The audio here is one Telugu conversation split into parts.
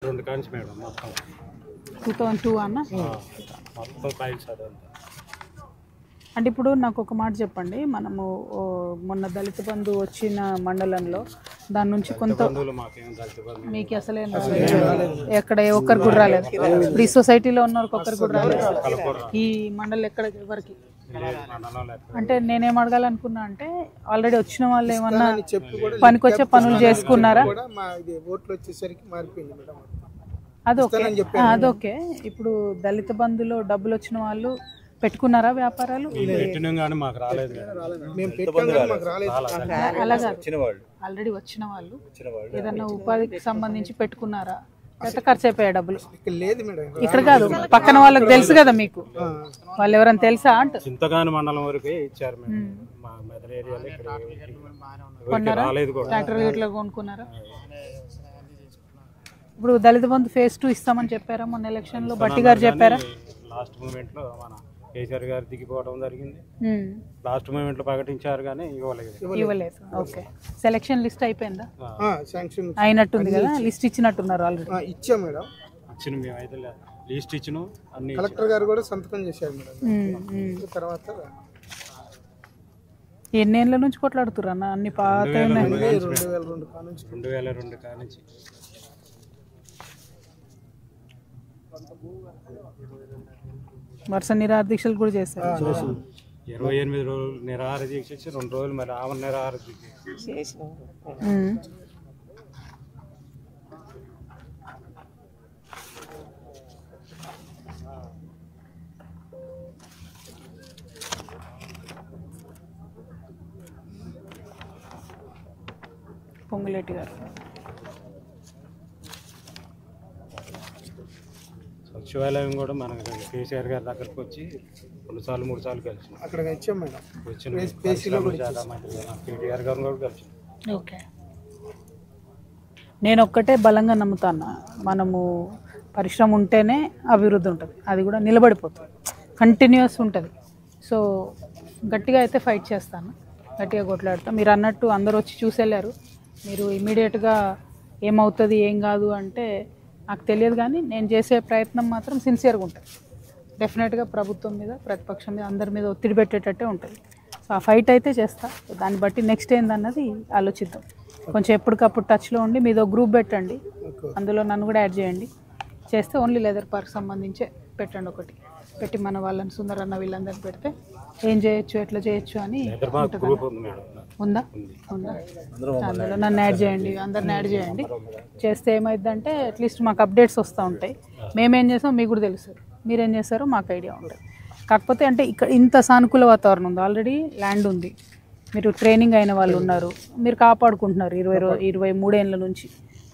2 కాన్స్ మేడం మొత్తం 2002 అన్న మొత్తం ఫైల్స్ అదంతా. అంటే ఇప్పుడు నాకు ఒక మాట చెప్పండి, మనము మొన్న దళిత బంధు వచ్చిన మండలంలో దాని నుంచి కొంత మీకు అసలే ఎక్కడ ఒక్కరికి కూడా రాలేదు, ఇప్పుడు ఈ సొసైటీలో ఉన్న ఒక్కరికి కూడా రాలేదు, ఈ మండలం ఎక్కడ ఎవరికి. అంటే నేనేం అడగాలనుకున్నా అంటే ఆల్రెడీ వచ్చిన వాళ్ళు ఏమన్నా పనికొచ్చే పనులు చేసుకున్నారా? అదొకే. ఇప్పుడు దళిత బంధులో డబ్బులు వచ్చిన వాళ్ళు పెట్టుకున్నారా వ్యాపారాలు? అలాగా ఆల్రెడీ వచ్చిన వాళ్ళు ఏదన్నా ఉపాధికి సంబంధించి పెట్టుకున్నారా, లేకపోతే ఖర్చు అయిపోయా డబ్బులు? ఇక్కడ కాదు, పక్కన వాళ్ళకి తెలుసు కదా, మీకు వాళ్ళు ఎవరైనా తెలుసా అంట? చింతగాని మండలం వరకే ఇచ్చారు. కొన్నారా? ట్రాక్టర్ ఇట్లా కొనుక్కున్నారా? ఇప్పుడు దళిత బంధు ఫేజ్ 2 ఇస్తామని చెప్పారా మొన్న ఎలక్షన్ లో? బట్టి గారు చెప్పారా? లాస్ట్ మూమెంట్ లో మన కేసీఆర్ గారు దిగిపోవడం జరిగింది. లాస్ట్ మూమెంట్ లో ప్రకటించారు కానీ ఇవ్వలేదు. ఓకే, సెలక్షన్ లిస్ట్ అయిపోయిందా? అయినట్టుంది కదా, లిస్ట్ ఇచ్చినట్టున్నారు ఆల్రెడీ. ఇచ్చాం మేడం, ఇచ్చిన మేమైతే లిస్ట్ ఇచ్చిన అన్ని కలెక్టర్ గారు కూడా సంతకం చేశారు మేడం. తర్వాత ఎన్నేళ్ళ నుంచి కొట్లాడుతున్నారు అన్న? అన్ని పాత 2002 కానుంచి వరుస నిరాహార దీక్షలు కూడా చేశారు. 28 రోజులు నిరాహార దీక్ష ఇచ్చి 2 రోజులు మరి ఆమె నిరాహార దీక్ష. పొంగులేటి గారు సచివాలయం కూడా మన కేసీఆర్ గారి దగ్గరకు వచ్చి 2 సార్లు 3 సార్లు కలిసి అక్కడ వచ్చాం మేడం. కేటీఆర్ గారు కూడా కలిసి. ఓకే, నేను ఒక్కటే బలంగా నమ్ముతాను, మనము పరిశ్రమ ఉంటేనే అభివృద్ధి ఉంటుంది, అది కూడా నిలబడిపోతుంది, కంటిన్యూస్ ఉంటుంది. సో గట్టిగా అయితే ఫైట్ చేస్తాను, గట్టిగా కొట్లాడతాను. మీరు అన్నట్టు అందరూ వచ్చి చూసేళ్ళారు, మీరు ఇమీడియట్గా ఏమవుతుంది ఏం కాదు అంటే నాకు తెలియదు, కానీ నేను చేసే ప్రయత్నం మాత్రం సిన్సియర్గా ఉంటుంది. డెఫినెట్గా ప్రభుత్వం మీద, ప్రతిపక్షం మీద, అందరి మీద ఒత్తిడి పెట్టేటట్టే ఉంటుంది. సో ఆ ఫైట్ అయితే చేస్తా, దాన్ని బట్టి నెక్స్ట్ ఏందన్నది ఆలోచిద్దాం. కొంచెం ఎప్పటికప్పుడు టచ్లో ఉండి మీదో గ్రూప్ పెట్టండి, అందులో నన్ను కూడా యాడ్ చేయండి. చేస్తే ఓన్లీ లెదర్ పార్క్ సంబంధించే పెట్టండి, ఒకటి పెట్టి మన వాళ్ళని సుందరన్న వీళ్ళందరినీ పెడితే ఏం చేయొచ్చు, ఎట్లా చేయొచ్చు అని ఉందా ఉందా అందులో నన్ను యాడ్ చేయండి, అందరిని యాడ్ చేయండి. చేస్తే ఏమైందంటే అట్లీస్ట్ మాకు అప్డేట్స్ వస్తూ ఉంటాయి, మేమేం చేస్తామో మీకు కూడా తెలుస్తుంది, మీరేం చేస్తారో మాకు ఐడియా ఉంటుంది. కాకపోతే అంటే ఇక్కడ ఇంత సానుకూల వాతావరణం ఉంది, ఆల్రెడీ ల్యాండ్ ఉంది, మీరు ట్రైనింగ్ అయిన వాళ్ళు ఉన్నారు, మీరు కాపాడుకుంటున్నారు 23 ఏళ్ళ నుంచి,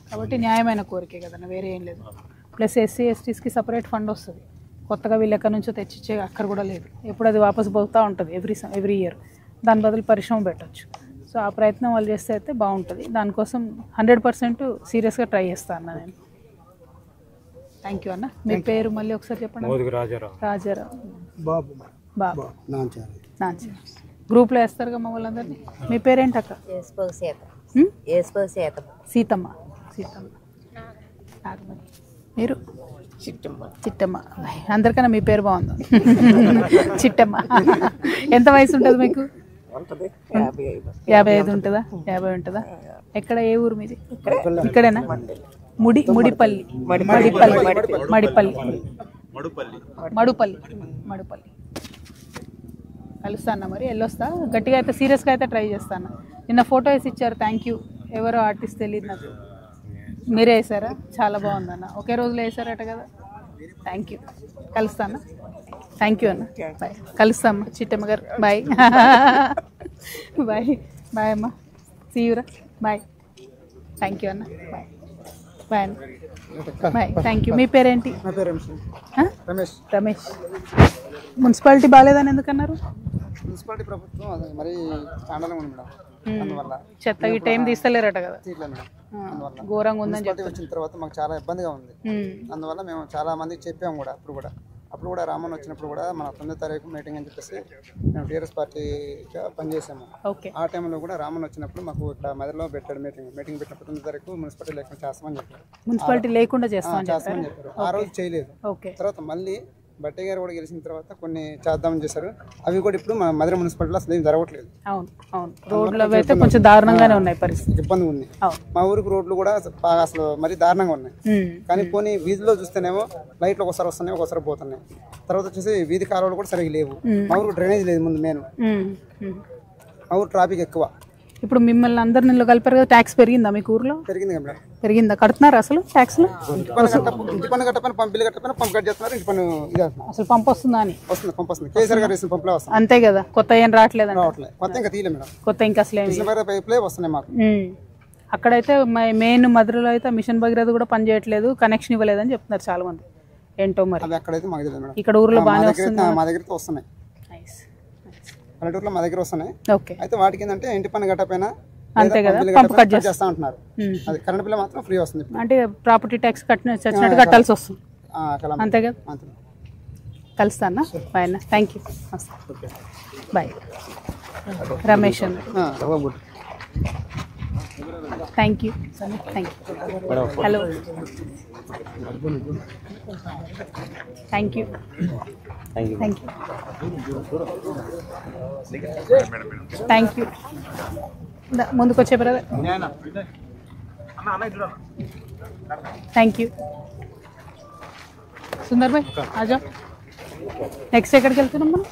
కాబట్టి న్యాయమైన కోరికే కదన్నా, వేరే ఏం లేదు. ప్లస్ ఎస్సీ ఎస్టీస్కి సపరేట్ ఫండ్ వస్తుంది, కొత్తగా వీళ్ళు ఎక్కడి నుంచో తెచ్చిచ్చే అక్కడ కూడా లేదు, ఎప్పుడు అది వాపసు పోతూ ఉంటుంది ఎవ్రీ ఇయర్. దాని బదులు పరిశ్రమ పెట్టచ్చు. సో ఆ ప్రయత్నం వాళ్ళు చేస్తే అయితే బాగుంటుంది, దానికోసం 100% సీరియస్గా ట్రై చేస్తాను అన్న నేను. థ్యాంక్ యూ అన్న. మీ పేరు మళ్ళీ ఒకసారి చెప్పండి. రాజారావు బాబు నాంచారు. గ్రూప్లో వేస్తారు మా వాళ్ళందరినీ. మీ పేరేంటి అక్క? సీతమ్మ. మీరు? చిట్టమ్మ. అందరికన్నా మీ పేరు బాగుంది, చిట్టమ్మ. ఎంత వయసు ఉంటుంది మీకు? 55 ఉంటుందా? 50 ఉంటుందా? ఎక్కడ, ఏ ఊరు మీది? ఇక్కడేనా? మడిపల్లి. కలుస్తాను మరి, వెళ్ళొస్తా. గట్టిగా అయితే సీరియస్గా అయితే ట్రై చేస్తాను. నిన్న ఫోటో వేసి ఇచ్చారు, థ్యాంక్ యూ. ఎవరో ఆర్టిస్ట్ తెలియదు నాకు, మీరే వేసారా? చాలా బాగుందన్న, ఒకే రోజులో వేసారట కదా. థ్యాంక్ యూ, కలుస్తాను. థ్యాంక్ యూ అన్న, బాయ్. కలుస్తామ్మా చిట్టమ్మ గారు, బాయ్. బాయ్ అమ్మ, సీయూరా, బాయ్. థ్యాంక్ యూ అన్న, బాయ్ అన్న, బాయ్. Thank you. మీ పేరేంటి? రమేష్. మున్సిపాలిటీ బాగాలేదని ఎందుకన్నారు? మున్సిపాలిటీ ప్రభుత్వం మరి చెత్త గిట్ట ఏం తీస్తలేరట కదా, ఘోరంగా ఉందని చెప్పి వచ్చిన తర్వాత మాకు చాలా ఇబ్బందిగా ఉంది. అందువల్ల మేము చాలా మందికి చెప్పాము కూడా, అప్పుడు కూడా అప్పుడు కూడా రామన్ వచ్చినప్పుడు కూడా మన 9వ తారీఖు మీటింగ్ అని చెప్పేసి మేము టీఆర్ఎస్ పార్టీగా పనిచేసాము. ఓకే. ఆ టైంలో కూడా రామన్ వచ్చినప్పుడు మాకు ఇక్కడ మధ్యలో పెట్టాడు మీటింగ్ పెట్టినప్పుడు 9వ తారీఖు మున్సిపాలిటీ లేకుండా చేస్తామని చెప్పారు. మున్సిపాలిటీ లేకుండా చేస్తామని చెప్పారు. ఆ రోజు చేయలేదు. ఓకే. తర్వాత మళ్ళీ బట్టే గారు కూడా గెలిచిన తర్వాత కొన్ని చేద్దామని చేశారు. అవి కూడా ఇప్పుడు మన మధుర మున్సిపాలిటీలో అసలు ఏం జరగట్లేదు. అవును అవును, రోడ్లు అయితే కొంచెం దారుణంగానే ఉన్నాయి, పరిస్థితి ఇబ్బంది ఉంది. మా ఊరికి రోడ్లు కూడా అసలు మరీ దారుణంగా ఉన్నాయి. కానీ పోనీ వీధిలో చూస్తేనేమో లైట్లు ఒకసారి వస్తున్నాయి, ఒకసారి పోతున్నాయి. తర్వాత వచ్చేసి వీధి కాలువలు కూడా సరిగ్గా లేవు. మా ఊరికి డ్రైనేజ్ లేదు ముందు మెయిన్. మా ఊరు ట్రాఫిక్ ఎక్కువ. ఇప్పుడు మిమ్మల్ని అందరిని ఇల్లు కలిపారు కదా, ట్యాక్స్ పెరిగిందా మీకు ఊర్లో? పెరిగింది కదా మేడం. పెరిగిందా? కడుతున్నారు అసలు ట్యాక్స్లు? ఇంటి పన్ను కట్టపని పంపిల్లు కట్టపని పంపు కట్ చేస్తున్నారు. ఇంటి పన్ను ఇది అంటున్నారు. అసలు పంపు వస్తుందా అని? వస్తుంది, పంపు వస్తుంది. కేసీఆర్ గారు వేసిన పంపులే వస్తుంది. అంతే కదా, కొత్త ఏం రావట్లేదు. కొత్త ఇంకా తీయలే మేడం. కొత్త ఇంకా అసలు పైపులే వస్తున్నాయి మాకు. అక్కడైతే మెయిన్ మధురలో అయితే మిషన్ భగీరథ కూడా పని చేయట్లేదు, కనెక్షన్ ఇవ్వలేదని చెప్తున్నారు చాలా మంది. ఏంటో మరి అది అక్కడైతే మాకు తెలియదు మేడం. ఇక్కడ ఊర్లో బాగానే వస్తుంది. మా దగ్గర వస్తున్నాయి, పల్లెటూరులో మా దగ్గర వస్తున్నాయి. ఓకే. అయితే వాటికి ఏంటంటే ఇంటి పన్ను కట్టపైన అంతే కదా, పంపు కట్ చేస్తా ఉంటున్నారు. అది కరెంట్ బిల్ మాత్రం ఫ్రీ వస్తుంది. అంటే ప్రాపర్టీ ట్యాక్స్ చచ్చినట్టు కట్టాల్సి వస్తుంది. అంతే కదా. కలుస్తానా? బాయ్ అన్న, థ్యాంక్ యూ. బాయ్. రమేష్ అన్న, thank you. Thank you. Hello, thank you. Thank you. Thank you. ముందుకు వచ్చే బ్రదర్. Thank you. సుందర్ భాయ్ ఆజా. నెక్స్ట్ ఎక్కడికి వెళ్తున్నాం మనం?